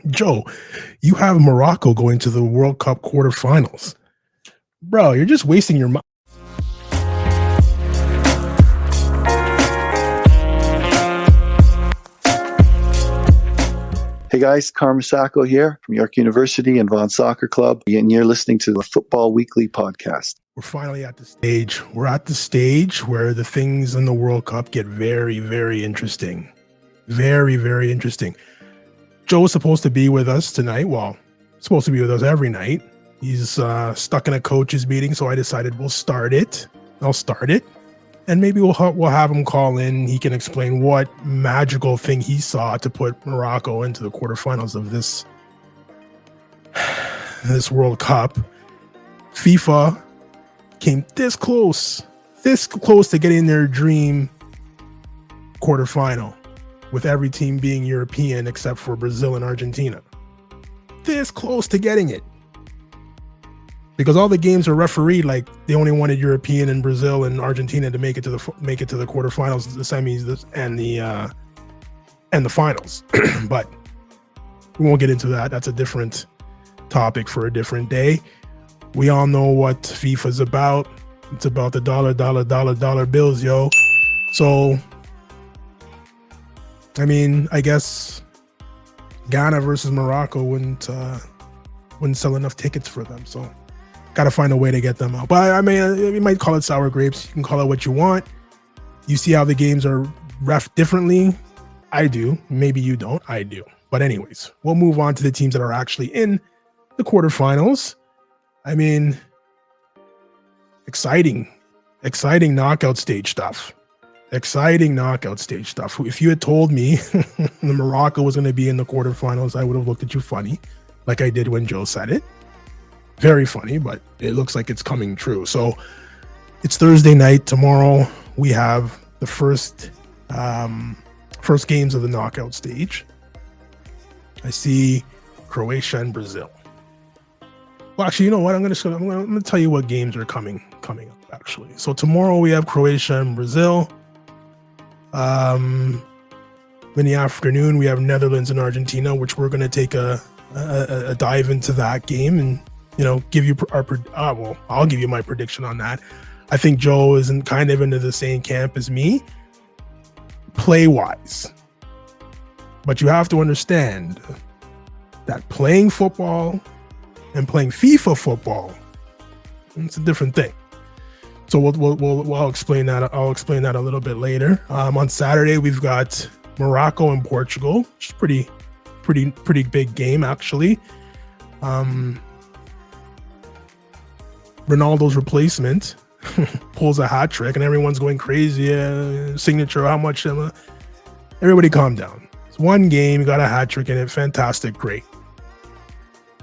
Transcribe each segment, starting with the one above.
Joe, you have Morocco going to the World Cup quarterfinals. Bro, you're just wasting your money. Hey guys, Carm Sacco here from York University and Vaughan Soccer Club, and you're listening to the Futbol Weekly podcast. We're finally at the stage. We're at the stage where the things in the World Cup get very, very interesting. Very, very interesting. Joe was supposed to be with us tonight. Well, supposed to be with us every night. He's stuck in a coach's meeting, so I decided we'll start it. I'll start it. And maybe we'll have him call in. He can explain what magical thing he saw to put Morocco into the quarterfinals of this World Cup. FIFA came this close to getting their dream quarterfinal, with every team being European except for Brazil and Argentina. This close to getting it. Because all the games are refereed like they only wanted European and Brazil and Argentina to make it to the quarterfinals, the semis, and the finals. But we won't get into that. That's a different topic for a different day. We all know what FIFA's about. It's about the dollar bills, yo. So, I mean, I guess Ghana versus Morocco wouldn't sell enough tickets for them. So, got to find a way to get them out. But I mean, you might call it sour grapes. You can call it what you want. You see how the games are ref differently? I do. Maybe you don't. I do. But anyways, we'll move on to the teams that are actually in the quarterfinals. I mean, exciting knockout stage stuff. If you had told me the Morocco was going to be in the quarterfinals, I would have looked at you funny, like I did when Joe said it. Very funny, but it looks like it's coming true. So it's Thursday night. Tomorrow we have the first games of the knockout stage. I see Croatia and Brazil. Well, actually, you know what? I'm going to tell you what games are coming up. Actually, so tomorrow we have Croatia and Brazil. In the afternoon we have Netherlands and Argentina, which we're going to take a dive into that game and, give you I'll give you my prediction on that. I think Joe is kind of into the same camp as me, play-wise. But you have to understand that playing football and playing FIFA football, it's a different thing. So I'll explain that. I'll explain that a little bit later. On Saturday we've got Morocco and Portugal, which is pretty big game actually. Ronaldo's replacement pulls a hat trick and everyone's going crazy. Signature, how much? Everybody calm down. It's one game, you got a hat trick in it. Fantastic, great.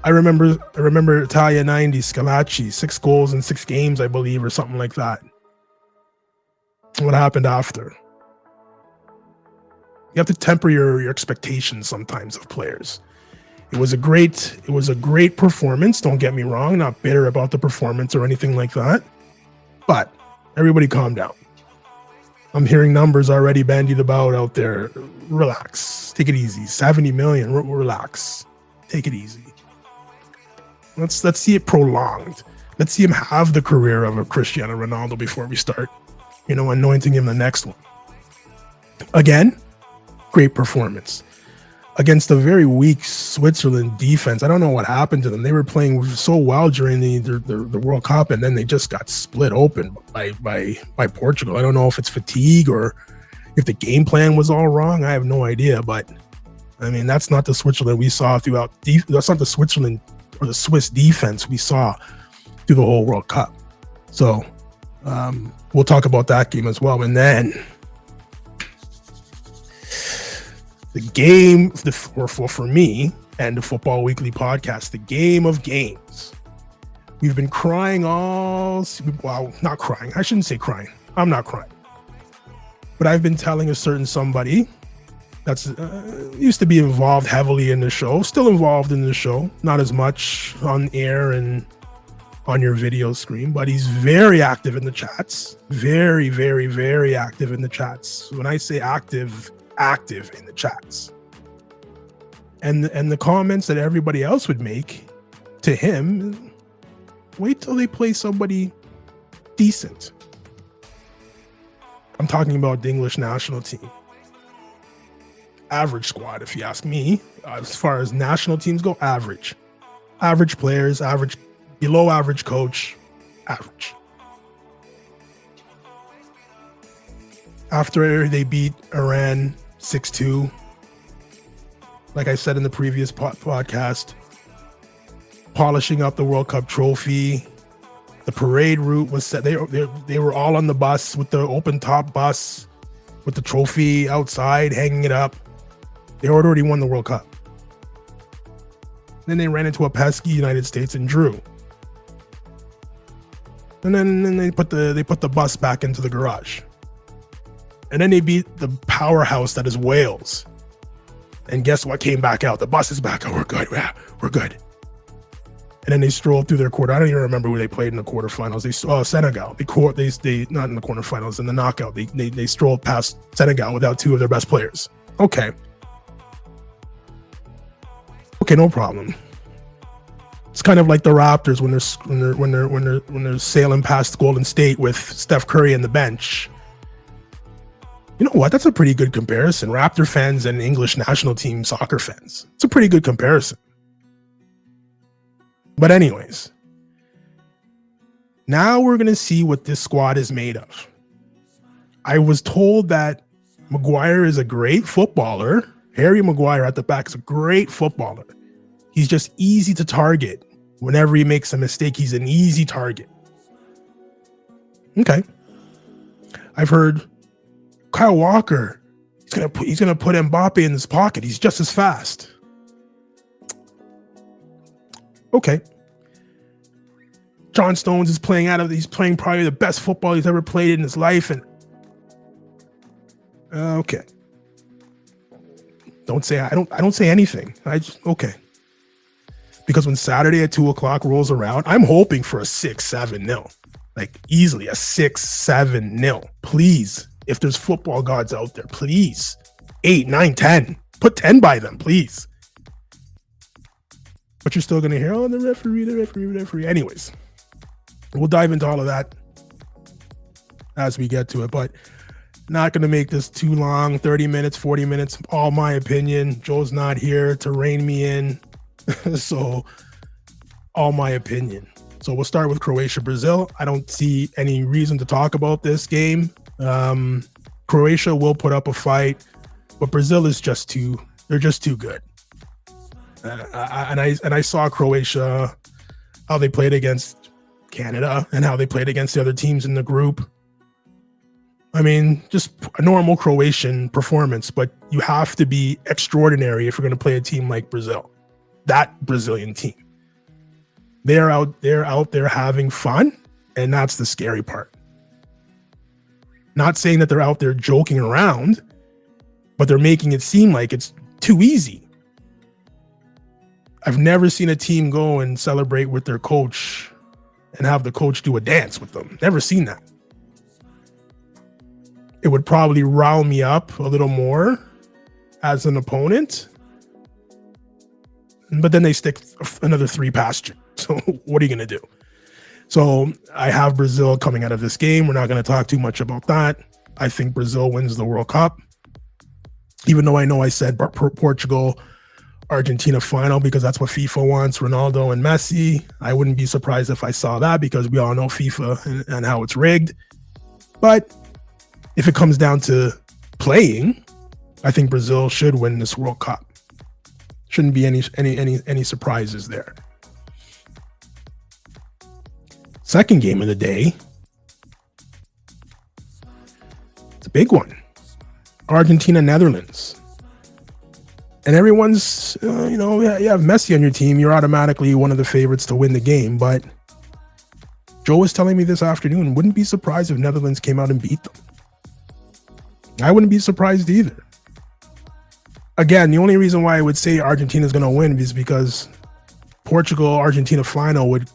I remember Italia 90, Scalacci, 6 goals in 6 games, I believe, or something like that. What happened after? You have to temper your expectations sometimes of players. It was a great performance. Don't get me wrong. Not bitter about the performance or anything like that. But everybody calm down. I'm hearing numbers already bandied about out there. Relax. Take it easy. 70 million. Relax. Take it easy. Let's see it prolonged. Let's see him have the career of a Cristiano Ronaldo before we start, anointing him the next one. Again, great performance against a very weak Switzerland defense. I don't know what happened to them. They were playing so well during the World Cup, and then they just got split open by Portugal. I don't know if it's fatigue or if the game plan was all wrong. I have no idea, but I mean, that's not the Switzerland we saw throughout. That's not the Switzerland or the Swiss defense we saw through the whole World Cup. So we'll talk about that game as well. And then the game for me and the Futbol Weekly podcast, the game of games. We've been crying not crying. I shouldn't say crying. I'm not crying. But I've been telling a certain somebody that's used to be involved heavily in the show, still involved in the show, not as much on air and on your video screen, but he's very active in the chats. Very, very, very active in the chats. When I say active in the chats. And the comments that everybody else would make to him, wait till they play somebody decent. I'm talking about the English national team. Average squad, if you ask me. As far as national teams go, average. Average players, average, below average coach, average. After they beat Iran 6-2, like I said in the previous podcast, polishing up the World Cup trophy, the parade route was set. They were all on the bus with the open top bus with the trophy outside, hanging it up. They already won the World Cup. Then they ran into a pesky United States and drew. And then they put the bus back into the garage. And then they beat the powerhouse that is Wales. And guess what came back out? The bus is back. Oh, we're good. Yeah, we're good. And then they strolled through their quarter. I don't even remember who they played in the quarterfinals. They saw Senegal. They not in the quarterfinals, in the knockout. They strolled past Senegal without two of their best players. Okay, no problem. It's kind of like the Raptors when they're sailing past Golden State with Steph Curry in the bench. You know what? That's a pretty good comparison. Raptor fans and English national team soccer fans. It's a pretty good comparison. But anyways, now we're going to see what this squad is made of. I was told that Maguire is a great footballer. Harry Maguire at the back is a great footballer. He's just easy to target. Whenever he makes a mistake, he's an easy target. Okay. I've heard Kyle Walker, he's gonna put Mbappe in his pocket. He's just as fast. Okay. John Stones is he's playing probably the best football he's ever played in his life. And okay. I don't say anything. Okay. Because when Saturday at 2:00 rolls around, I'm hoping for a 6-7-0. Like easily a 6-7-0. Please. If there's football gods out there, please. 8, 9, 10. Put 10 by them, please. But you're still going to hear, the referee. Anyways, we'll dive into all of that as we get to it. But not going to make this too long. 30 minutes, 40 minutes, all my opinion. Joe's not here to rein me in. So, all my opinion. So we'll start with Croatia-Brazil. I don't see any reason to talk about this game. Croatia will put up a fight, but Brazil is just too good. And I saw Croatia, how they played against Canada and how they played against the other teams in the group. I mean, just a normal Croatian performance, but you have to be extraordinary if you're going to play a team like Brazil. That Brazilian team. They're out there having fun, and that's the scary part. Not saying that they're out there joking around, but they're making it seem like it's too easy. I've never seen a team go and celebrate with their coach and have the coach do a dance with them. Never seen that. It would probably rile me up a little more as an opponent. But then they stick another 3 past you. So what are you going to do? So I have Brazil coming out of this game. We're not going to talk too much about that. I think Brazil wins the World Cup. Even though I said Portugal, Argentina final because that's what FIFA wants, Ronaldo and Messi. I wouldn't be surprised if I saw that because we all know FIFA and how it's rigged. But if it comes down to playing, I think Brazil should win this World Cup. Shouldn't be any surprises there. Second game of the day. It's a big one. Argentina, Netherlands. And everyone's, you have Messi on your team. You're automatically one of the favorites to win the game. But Joe was telling me this afternoon, wouldn't be surprised if Netherlands came out and beat them. I wouldn't be surprised either. Again, the only reason why I would say Argentina is going to win is because Portugal-Argentina final would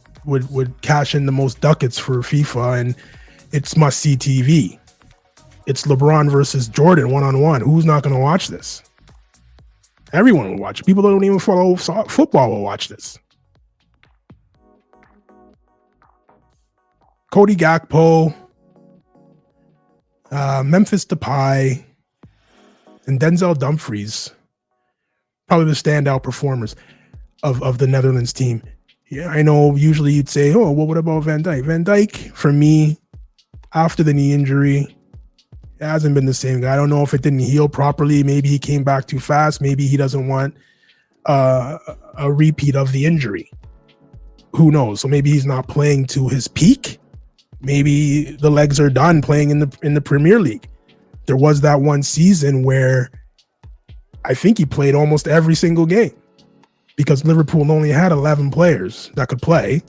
cash in the most ducats for FIFA, and it's must-see TV. It's LeBron versus Jordan one-on-one. Who's not going to watch this? Everyone will watch it. People that don't even follow football will watch this. Cody Gakpo, Memphis Depay, and Denzel Dumfries, probably the standout performers of the Netherlands team. Yeah, I know usually you'd say, oh, well, what about Van Dijk? Van Dijk, for me, after the knee injury, it hasn't been the same guy. I don't know if it didn't heal properly. Maybe he came back too fast. Maybe he doesn't want a repeat of the injury. Who knows? So maybe he's not playing to his peak. Maybe the legs are done playing in the Premier League. There was that one season where I think he played almost every single game because Liverpool only had 11 players that could play,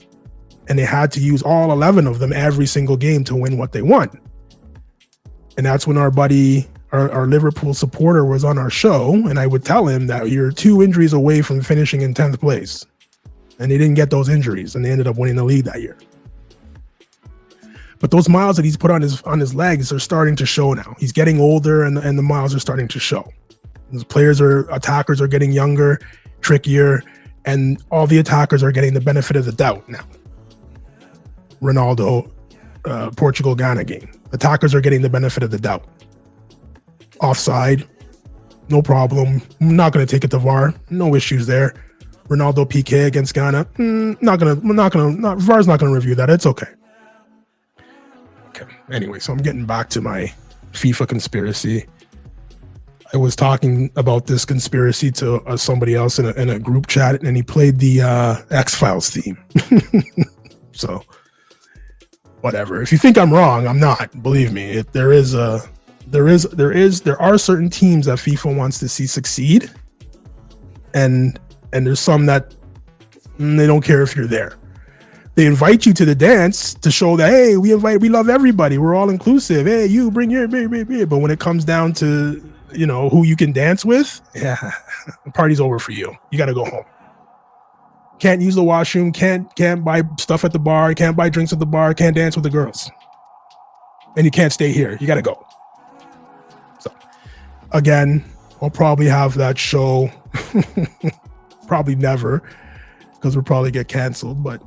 and they had to use all 11 of them every single game to win what they won. And that's when our buddy, our Liverpool supporter, was on our show, and I would tell him that you're 2 injuries away from finishing in 10th place. And they didn't get those injuries, and they ended up winning the league that year. But those miles that he's put on his legs are starting to show now. He's getting older, and the miles are starting to show. The attackers are getting younger, trickier, and all the attackers are getting the benefit of the doubt now. Ronaldo, Portugal-Ghana game. Attackers are getting the benefit of the doubt. Offside, no problem. I'm not going to take it to VAR. No issues there. Ronaldo PK against Ghana. VAR's not going to review that. It's okay. Okay. Anyway, so I'm getting back to my FIFA conspiracy. I was talking about this conspiracy to somebody else in a group chat, and he played the X-Files theme. So, whatever. If you think I'm wrong, I'm not. Believe me. There are certain teams that FIFA wants to see succeed, and there's some that they don't care if you're there. They invite you to the dance to show that, hey, we love everybody. We're all inclusive. Hey, you bring your baby. But when it comes down to, who you can dance with, yeah, the party's over for you. You got to go home. Can't use the washroom. Can't buy stuff at the bar. Can't buy drinks at the bar. Can't dance with the girls. And you can't stay here. You got to go. So, again, I'll probably have that show. Probably never, because we'll probably get canceled. But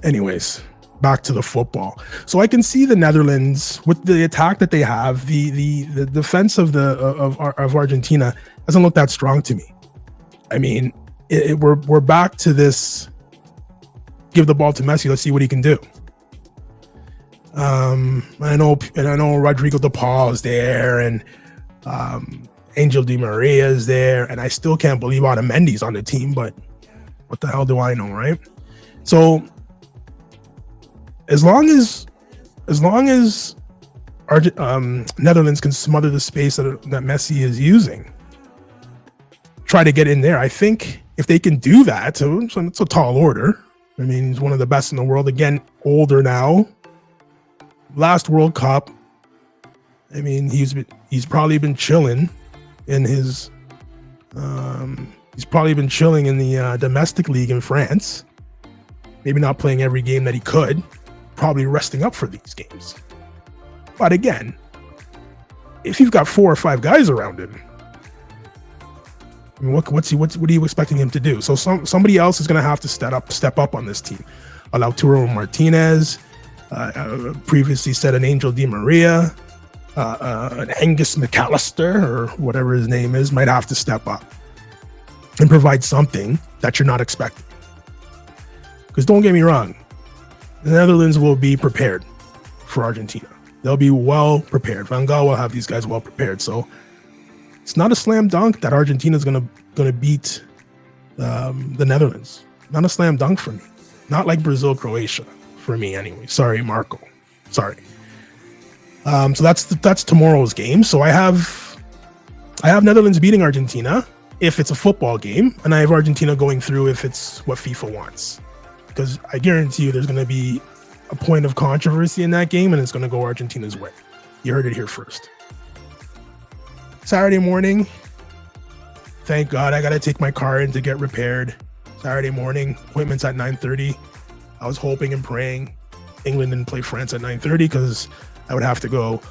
anyways, back to the football. So I can see the Netherlands with the attack that they have. The defense of Argentina doesn't look that strong to me. I mean, we're back to this. Give the ball to Messi. Let's see what he can do. I know Rodrigo De Paul is there, and Angel Di Maria is there, and I still can't believe Otamendi's on the team. But what the hell do I know, right? So as long as Netherlands can smother the space that Messi is using, try to get in there. I think if they can do that, so it's a tall order. I mean, he's one of the best in the world. Again, older now. Last World Cup, I mean, he's probably been chilling in his. He's probably been chilling in the domestic league in France. Maybe not playing every game that he could. Probably resting up for these games. But again, if you've got 4 or 5 guys around him, I mean, what are you expecting him to do? So somebody else is going to have to step up on this team. Lautaro Martinez, previously said an Angel Di Maria, an Angus McAllister, or whatever his name is, might have to step up and provide something that you're not expecting. Because don't get me wrong, the Netherlands will be prepared for Argentina. They'll be well prepared. Van Gaal will have these guys well prepared. So it's not a slam dunk that Argentina is gonna beat the Netherlands. Not a slam dunk for me. Not like Brazil, Croatia for me anyway. Sorry, Marco. Sorry. So that's tomorrow's game. So I have Netherlands beating Argentina if it's a football game, and I have Argentina going through if it's what FIFA wants. Because I guarantee you there's going to be a point of controversy in that game, and it's going to go Argentina's way. You heard it here first. Saturday morning, thank God I got to take my car in to get repaired. Saturday morning, appointments at 9:30. I was hoping and praying England didn't play France at 9:30 because I would have to go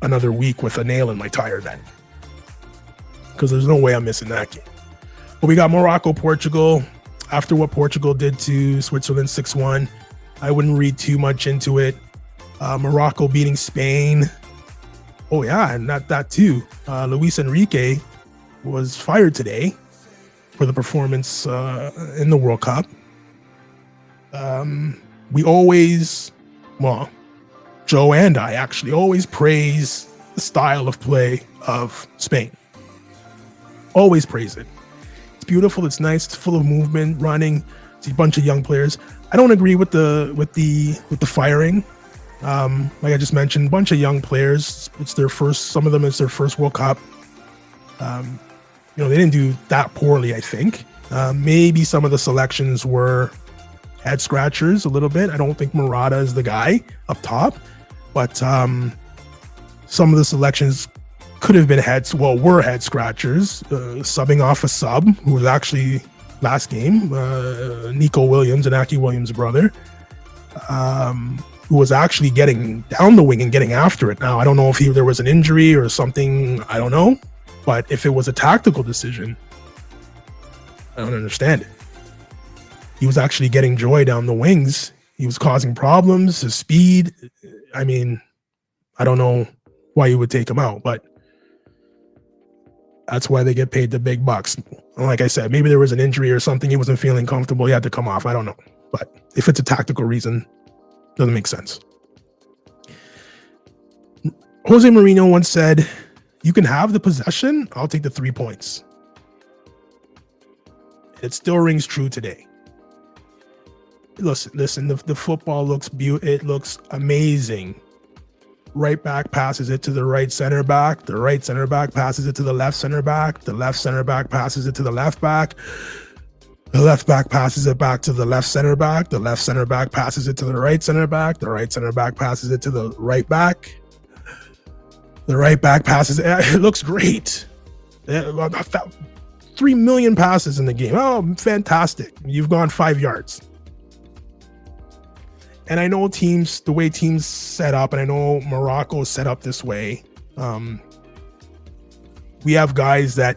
another week with a nail in my tire then. because there's no way I'm missing that game. But we got Morocco, Portugal. After what Portugal did to Switzerland 6-1, I wouldn't read too much into it. Morocco beating Spain. Oh yeah, and that too. Luis Enrique was fired today for the performance in the World Cup. We always, well, Joe and I actually always praise the style of play of Spain. Always praise it. It's beautiful. It's nice. It's full of movement, running. It's a bunch of young players. I don't agree with the firing. Like I just mentioned, a bunch of young players. It's their first. Some of them it's their first World Cup. They didn't do that poorly. I think maybe some of the selections were head scratchers a little bit. I don't think Morata is the guy up top, but some of the selections could have been were head scratchers. Subbing off a sub who was actually last game, Nico Williams, Inaki Williams' brother, who was actually getting down the wing and getting after it. Now, I don't know if there was an injury or something. I don't know. But if it was a tactical decision, I don't understand it. He was actually getting joy down the wings. He was causing problems, his speed. I mean, I don't know why you would take him out, but that's why they get paid the big bucks. Like I said, maybe there was an injury or something. He wasn't feeling comfortable. He had to come off. I don't know. But if it's a tactical reason, it doesn't make sense. Jose Mourinho once said, "You can have the possession. I'll take the 3 points." It still rings true today. Listen. The football looks beautiful. It looks amazing. Right back passes it to the right center back. The right center back passes it to the left center back. The left center back passes it to the left back. The left back passes it back to the left center back. The left center back passes it to the right center back. The right center back passes it to the right back. The right back passes it. It looks great. 3 million passes in the game. Oh, fantastic. You've gone 5 yards. And I know the way teams set up, and I know Morocco is set up this way. We have guys that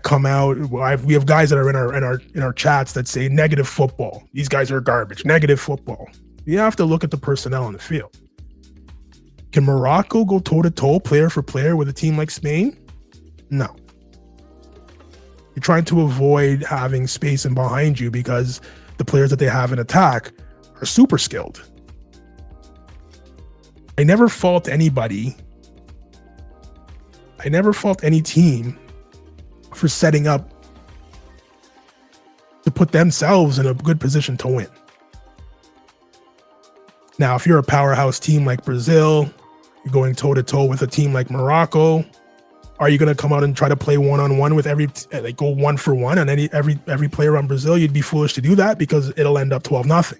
come out. We have guys that are in our chats that say negative football. These guys are garbage. Negative football. You have to look at the personnel on the field. Can Morocco go toe-to-toe, player for player, with a team like Spain? No. You're trying to avoid having space in behind you because the players that they have in attack are super skilled. I never fault anybody. I never fault any team for setting up to put themselves in a good position to win. Now, if you're a powerhouse team like Brazil, you're going toe-to-toe with a team like Morocco, are you going to come out and try to play one-on-one with go 1-for-1 on every player on Brazil? You'd be foolish to do that because it'll end up 12-0.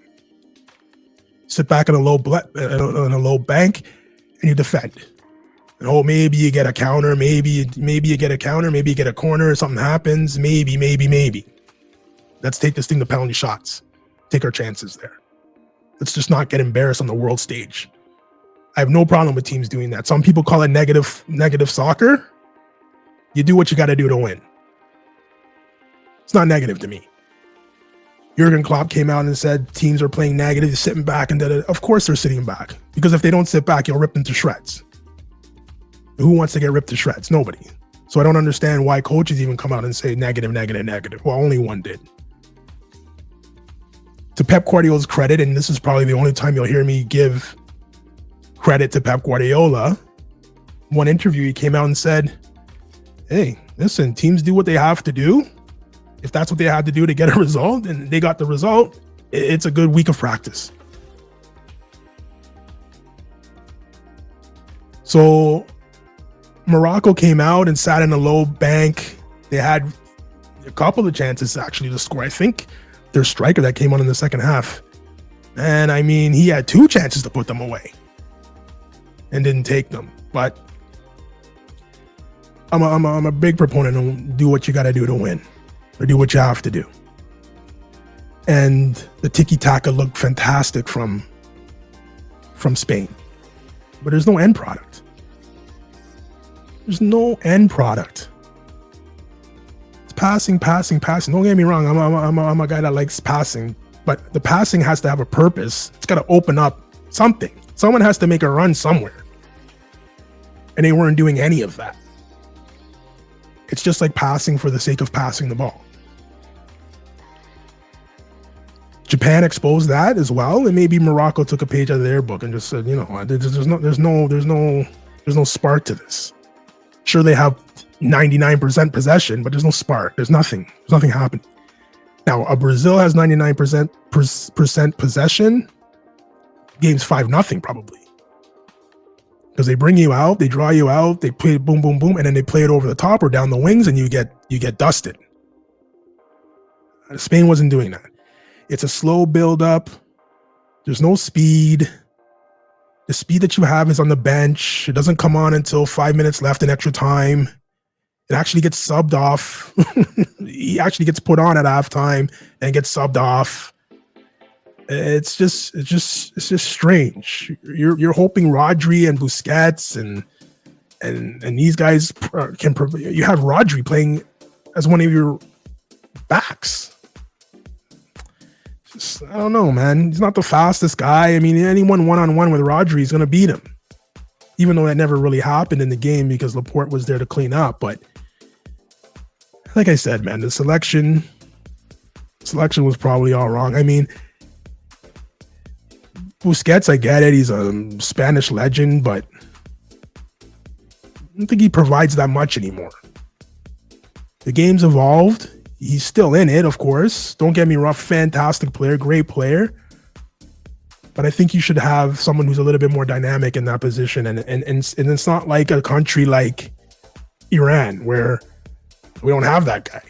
Sit back on a low bank and you defend. And maybe you get a counter, maybe you get a counter, maybe you get a corner, something happens, maybe. Let's take this thing to penalty shots. Take our chances there. Let's just not get embarrassed on the world stage. I have no problem with teams doing that. Some people call it negative soccer. You do what you got to do to win. It's not negative to me. Jurgen Klopp came out and said teams are playing negative, sitting back, and of course they're sitting back. Because if they don't sit back, you'll rip them to shreds. Who wants to get ripped to shreds? Nobody. So I don't understand why coaches even come out and say negative. Well, only one did. To Pep Guardiola's credit, and this is probably the only time you'll hear me give credit to Pep Guardiola, one interview he came out and said, "Hey, listen, teams do what they have to do. If that's what they had to do to get a result, and they got the result, it's a good week of practice." So Morocco came out and sat in a low bank. They had a couple of chances actually to score. I think their striker that came on in the second half, and I mean, he had 2 chances to put them away and didn't take them. But I'm a big proponent of do what you got to do to win, or do what you have to do. And the tiki-taka looked fantastic from Spain, but there's no end product. There's no end product. passing. Don't get me wrong. I'm a guy that likes passing, but the passing has to have a purpose. It's got to open up something. Someone has to make a run somewhere. And they weren't doing any of that. It's just like passing for the sake of passing the ball. Japan exposed that as well, and maybe Morocco took a page out of their book and just said, there's no spark to this. Sure, they have 99% possession, but there's no spark. There's nothing happening. Now, Brazil has 99% possession. Game's 5-0 probably, because they bring you out, they draw you out, they play boom, boom, boom, and then they play it over the top or down the wings, and you get dusted. Spain wasn't doing that. It's a slow build up. There's no speed. The speed that you have is on the bench. It doesn't come on until 5 minutes left in extra time. It actually gets subbed off. He actually gets put on at halftime and gets subbed off. It's just strange. You're hoping Rodri and Busquets and these guys can. You have Rodri playing as one of your backs. I don't know, man. He's not the fastest guy. I mean, anyone one-on-one with Rodri is going to beat him. Even though that never really happened in the game because Laporte was there to clean up. But like I said, man, the selection was probably all wrong. I mean, Busquets, I get it. He's a Spanish legend, but I don't think he provides that much anymore. The game's evolved. He's still in it, of course. Don't get me wrong. Fantastic player, great player. But I think you should have someone who's a little bit more dynamic in that position. And it's not like a country like Iran where we don't have that guy.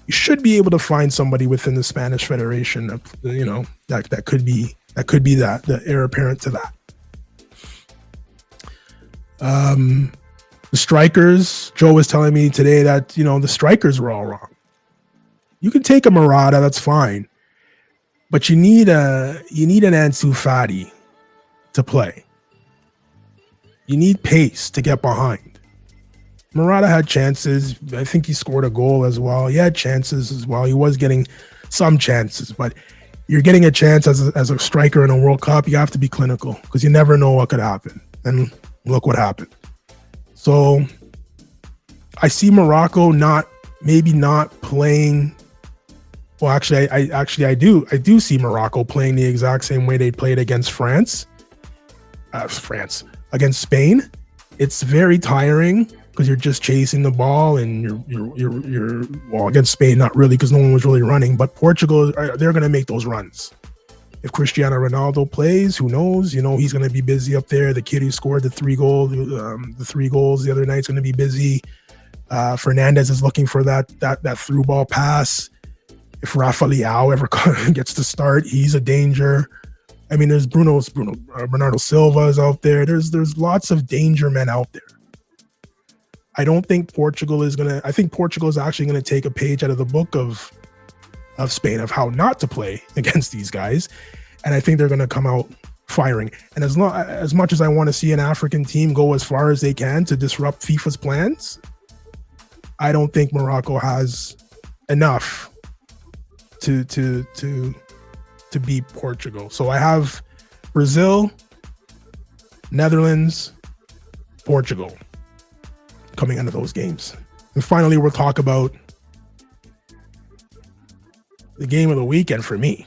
You should be able to find somebody within the Spanish Federation that could be the heir apparent to that. The strikers, Joe was telling me today that, the strikers were all wrong. You can take a Murata, that's fine. But you need an Ansu Fati to play. You need pace to get behind. Murata had chances. I think he scored a goal as well. He had chances as well. He was getting some chances, but you're getting a chance as a striker in a World Cup. You have to be clinical because you never know what could happen. And look what happened. So I see Morocco maybe not playing. Well, actually, I do see Morocco playing the exact same way they played against against Spain. It's very tiring because you're just chasing the ball and you're against Spain, not really because no one was really running, but Portugal, they're going to make those runs. If Cristiano Ronaldo plays, who knows? He's going to be busy up there. The kid who scored the three goals the other night is going to be busy. Fernandez is looking for that through ball pass. If Rafa Leao ever gets to start, he's a danger. I mean, there's Bernardo Silva is out there. There's lots of danger men out there. I think Portugal is actually gonna take a page out of the book of Spain of how not to play against these guys, and I think they're gonna come out firing. And as much as I want to see an African team go as far as they can to disrupt FIFA's plans, I don't think Morocco has enough to beat Portugal. So I have Brazil, Netherlands, Portugal coming into those games. And finally, we'll talk about the game of the weekend for me.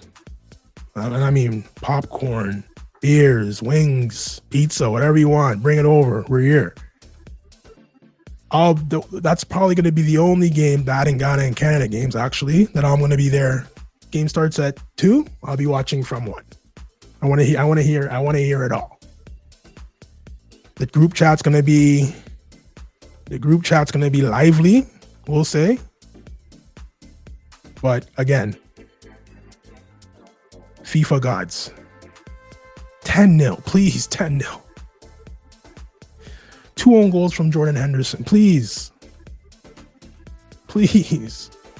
And I mean popcorn, beers, wings, pizza, whatever you want, bring it over. We're here. That's probably going to be the only game, that in Ghana and Canada games, actually, that I'm going to be there. Game starts at 2. I'll be watching from 1. I want to hear it all. The group chat's going to be lively, we'll say. But again, FIFA gods. 10-0, please, 10-0. 2 own goals from Jordan Henderson, please.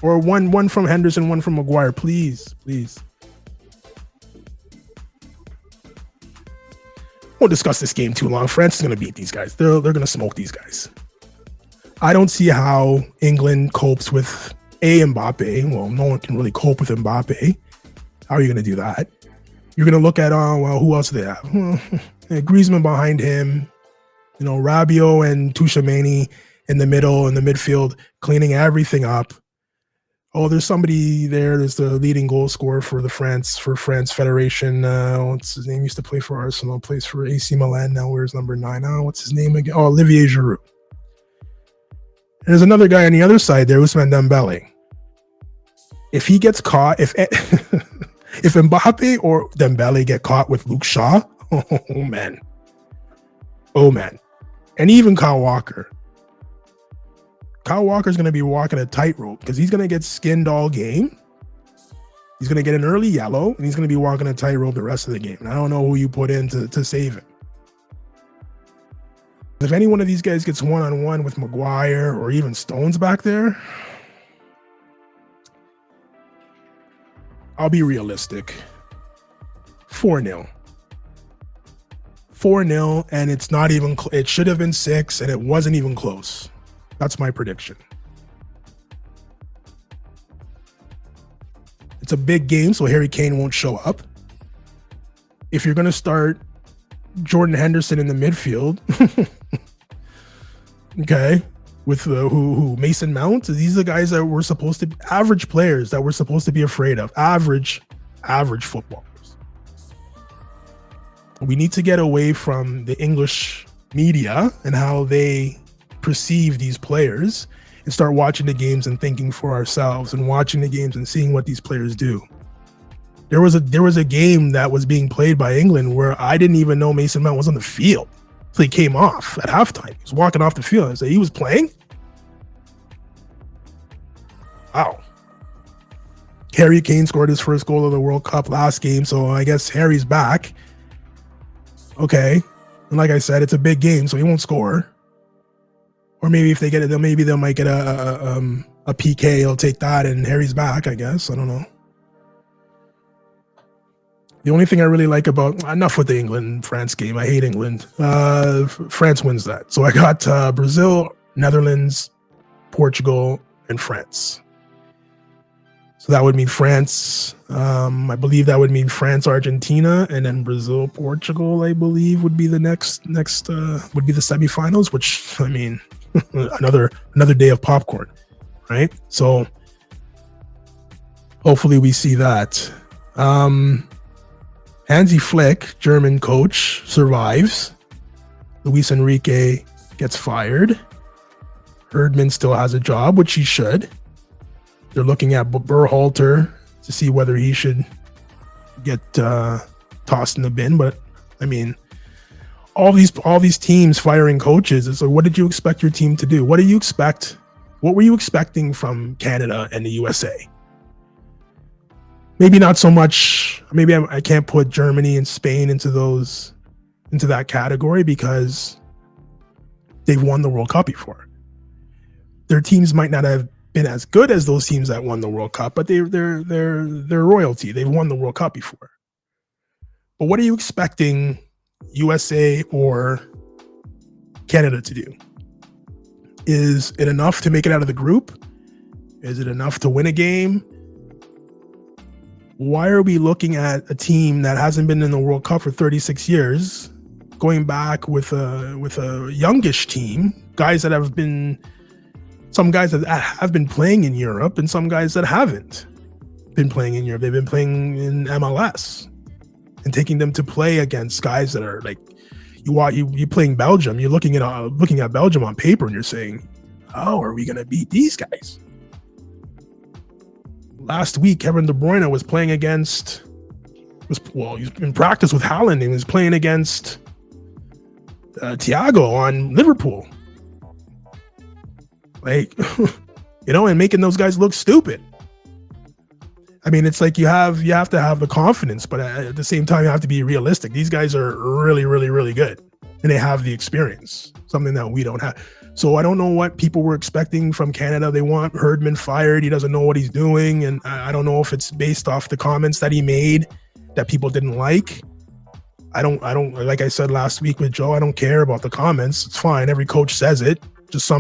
Or one from Henderson, one from Maguire, please. Won't discuss this game too long. France is going to beat these guys. They're going to smoke these guys. I don't see how England copes with Mbappe. Well, no one can really cope with Mbappe. How are you going to do that? You're going to look at, who else do they have? Griezmann behind him, Rabiot and Tchouaméni in the middle, in the midfield, cleaning everything up. Oh, there's somebody there. There's the leading goal scorer for France Federation. What's his name? Used to play for Arsenal, plays for AC Milan now. Where's number 9? What's his name again? Oh, Olivier Giroud. And there's another guy on the other side there, Ousmane Dembele. If he gets caught, if Mbappe or Dembele get caught with Luke Shaw, oh man, and even Kyle Walker. Kyle Walker's going to be walking a tightrope because he's going to get skinned all game. He's going to get an early yellow, and he's going to be walking a tightrope the rest of the game. And I don't know who you put in to save him. If any one of these guys gets one-on-one with Maguire or even Stones back there, I'll be realistic. 4-0. 4-0, and it's not even it should have been 6, and it wasn't even close. That's my prediction. It's a big game, so Harry Kane won't show up. If you're going to start Jordan Henderson in the midfield, okay, with who Mason Mount, these are the guys that were supposed to be average players that we're supposed to be afraid of. Average footballers. We need to get away from the English media and how they perceive these players and start watching the games and thinking for ourselves and watching the games and seeing what these players do. There was a game that was being played by England where I didn't even know Mason Mount was on the field. So he came off at halftime. He was walking off the field. I said, he was playing? Wow. Harry Kane scored his first goal of the World Cup last game, so I guess Harry's back. Okay. And like I said, it's a big game, so he won't score. Or maybe if they get it, they might get a PK. He'll take that, and Harry's back, I guess. I don't know. The only thing I really like about, enough with the England-France game. I hate England. France wins that. So I got Brazil, Netherlands, Portugal, and France. So that would mean France. I believe that would mean France, Argentina, and then Brazil, Portugal. I believe would be the next would be the semifinals. Which, I mean, another day of popcorn, right? So hopefully we see that. Hansi Flick, German coach, survives. Luis Enrique gets fired. Herdman still has a job, which he should. They're looking at Berhalter to see whether he should get tossed in the bin. But I mean, all these teams firing coaches. It's like, what did you expect your team to do? What were you expecting from Canada and the USA? Maybe not so much. Maybe I can't put Germany and Spain into that category because they've won the World Cup before. Their teams might not have been as good as those teams that won the World Cup, but they're royalty. They've won the World Cup before. But what are you expecting USA or Canada to do? Is it enough to make it out of the group? Is it enough to win a game? Why are we looking at a team that hasn't been in the World Cup for 36 years, going back with a youngish team, some guys that have been playing in Europe and some guys that haven't been playing in Europe. They've been playing in MLS and taking them to play against guys that are like, you playing Belgium, you're looking at Belgium on paper and you're saying, how are we going to beat these guys? Last week, Kevin De Bruyne was playing against, he's in practice with Haaland. He was playing against Thiago on Liverpool. Like, and making those guys look stupid. I mean, it's like you have to have the confidence, but at the same time, you have to be realistic. These guys are really, really, really good, and they have the experience, something that we don't have. So I don't know what people were expecting from Canada. They want Herdman fired. He doesn't know what he's doing, and I don't know if it's based off the comments that he made that people didn't like. I don't. Like I said last week with Joe, I don't care about the comments. It's fine. Every coach says it. Just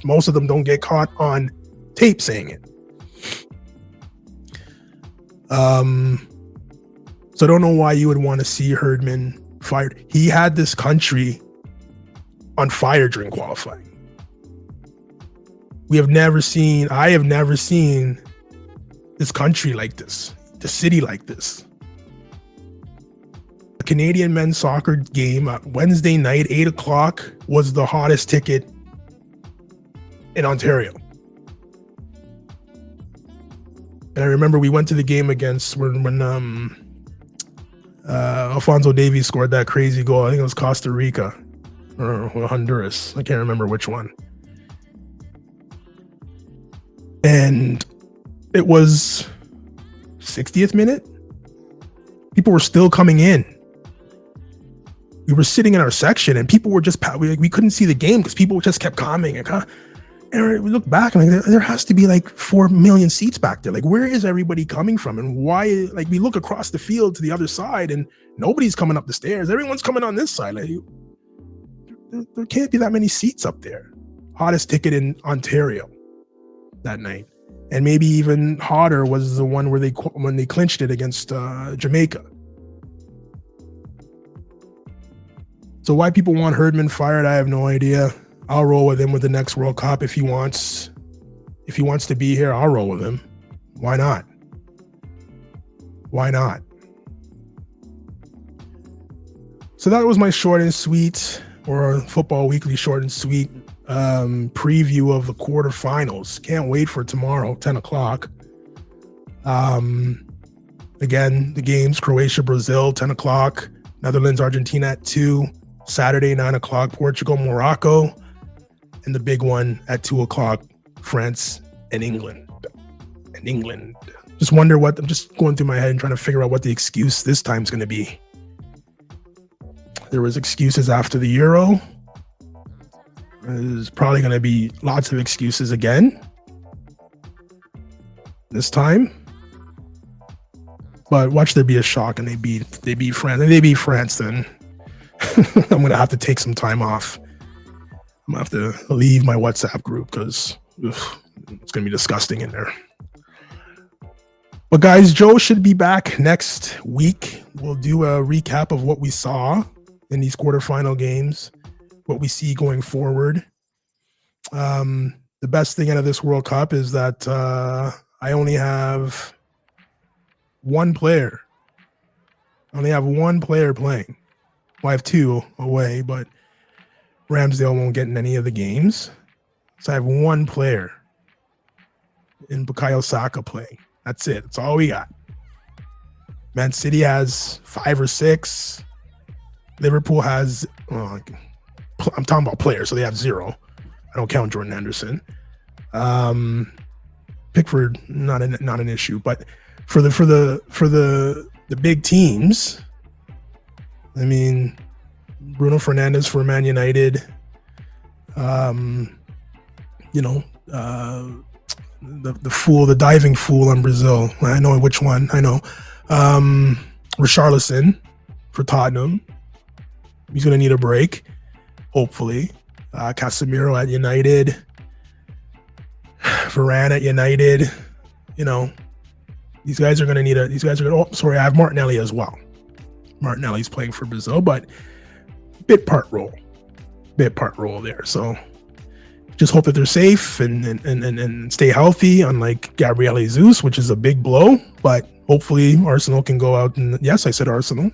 most of them don't get caught on tape saying it. So I don't know why you would want to see Herdman fired. He had this country on fire during qualifying. I have never seen this country like this, the city like this. A Canadian men's soccer game Wednesday night, 8 o'clock, was the hottest ticket in Ontario. And I remember we went to the game against when Alphonso Davies scored that crazy goal. I think it was Costa Rica or Honduras. I can't remember which one. And it was 60th minute. People were still coming in. We were sitting in our section and people were just, we couldn't see the game because people just kept coming. And we look back and there has to be like 4 million seats back there. Like, where is everybody coming from? And why? Like, we look across the field to the other side and nobody's coming up the stairs. Everyone's coming on this side. Like, there can't be that many seats up there. Hottest ticket in Ontario that night. And maybe even hotter was the one where when they clinched it against Jamaica. So why people want Herdman fired, I have no idea. I'll roll with him with the next World Cup if he wants. If he wants to be here, I'll roll with him. Why not? Why not? So that was my short and sweet, or Football Weekly short and sweet preview of the quarterfinals. Can't wait for tomorrow, 10 o'clock. Again, the games: Croatia, Brazil, 10 o'clock. Netherlands, Argentina at 2. Saturday, 9 o'clock, Portugal, Morocco. And the big one at 2 o'clock, France and England. Just wonder what, I'm just going through my head and trying to figure out what the excuse this time is going to be. There was excuses after the Euro. There's probably going to be lots of excuses again this time. But watch there be a shock and they beat France. And they beat France, then I'm going to have to take some time off. I'm going to have to leave my WhatsApp group because it's going to be disgusting in there. But guys, Joe should be back next week. We'll do a recap of what we saw in these quarterfinal games, what we see going forward. The best thing out of this World Cup is that I only have one player. I only have one player playing. Well, I have 2 away, but Ramsdale won't get in any of the games. So I have one player in Bukayo Saka playing. That's it. That's all we got. Man City has 5 or 6. Liverpool has, I'm talking about players, so they have 0. I don't count Jordan Henderson. Pickford, not an issue, but for the big teams, I mean, Bruno Fernandes for Man United. The diving fool on Brazil. I know which one. I know. Richarlison for Tottenham. He's going to need a break, hopefully. Casemiro at United. Varane at United. These guys are going to need I have Martinelli as well. Martinelli's playing for Brazil, but bit part role there. So just hope that they're safe and stay healthy, unlike Gabriel Jesus, which is a big blow. But hopefully Arsenal can go out and, yes, I said Arsenal,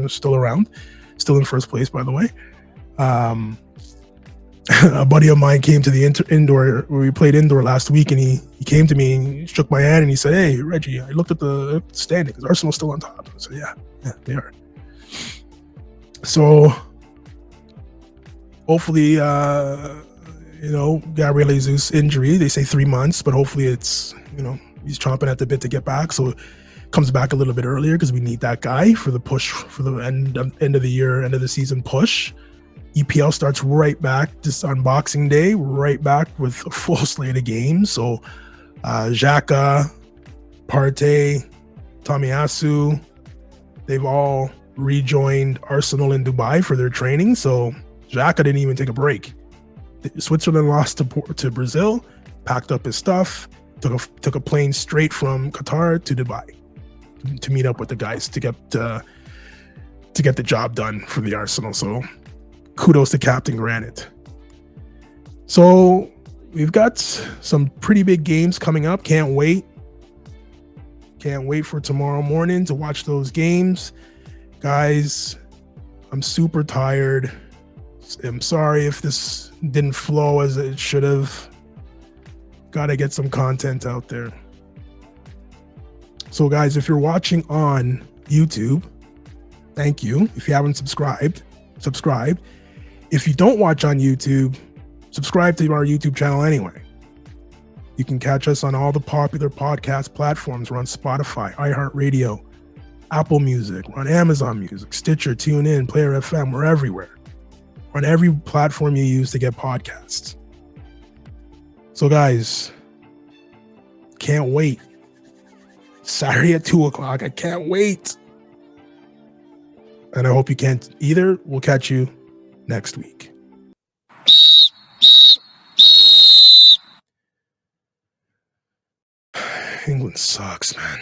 still around, still in first place, by the way. A buddy of mine came to the indoor where we played indoor last week, and he came to me and he shook my hand and he said, "Hey, Reggie, I looked at the standings. Arsenal's still on top." I said, yeah, they are. So hopefully, Gabriel Jesus injury, they say 3 months, but hopefully it's, he's chomping at the bit to get back. So it comes back a little bit earlier because we need that guy for the push for the end of the year, end of the season push. EPL starts right back just on Boxing Day, right back with a full slate of games. So Xhaka, Partey, Tomiyasu, they've all rejoined Arsenal in Dubai for their training. So Xhaka didn't even take a break. Switzerland lost to Brazil, packed up his stuff, Took a plane straight from Qatar to Dubai to meet up with the guys to get the job done for the Arsenal. So kudos to Captain Granite. So we've got some pretty big games coming up. Can't wait for tomorrow morning to watch those games. Guys, I'm super tired. I'm sorry if this didn't flow as it should have. Got to get some content out there. So guys, if you're watching on YouTube, thank you. If you haven't subscribed, subscribe. If you don't watch on YouTube, subscribe to our YouTube channel anyway. You can catch us on all the popular podcast platforms. We're on Spotify, iHeartRadio, Apple Music, we're on Amazon Music, Stitcher, TuneIn, Player FM. We're everywhere. We're on every platform you use to get podcasts. So guys, can't wait. Saturday at 2 o'clock. I can't wait. And I hope you can't either. We'll catch you next week. England sucks, man.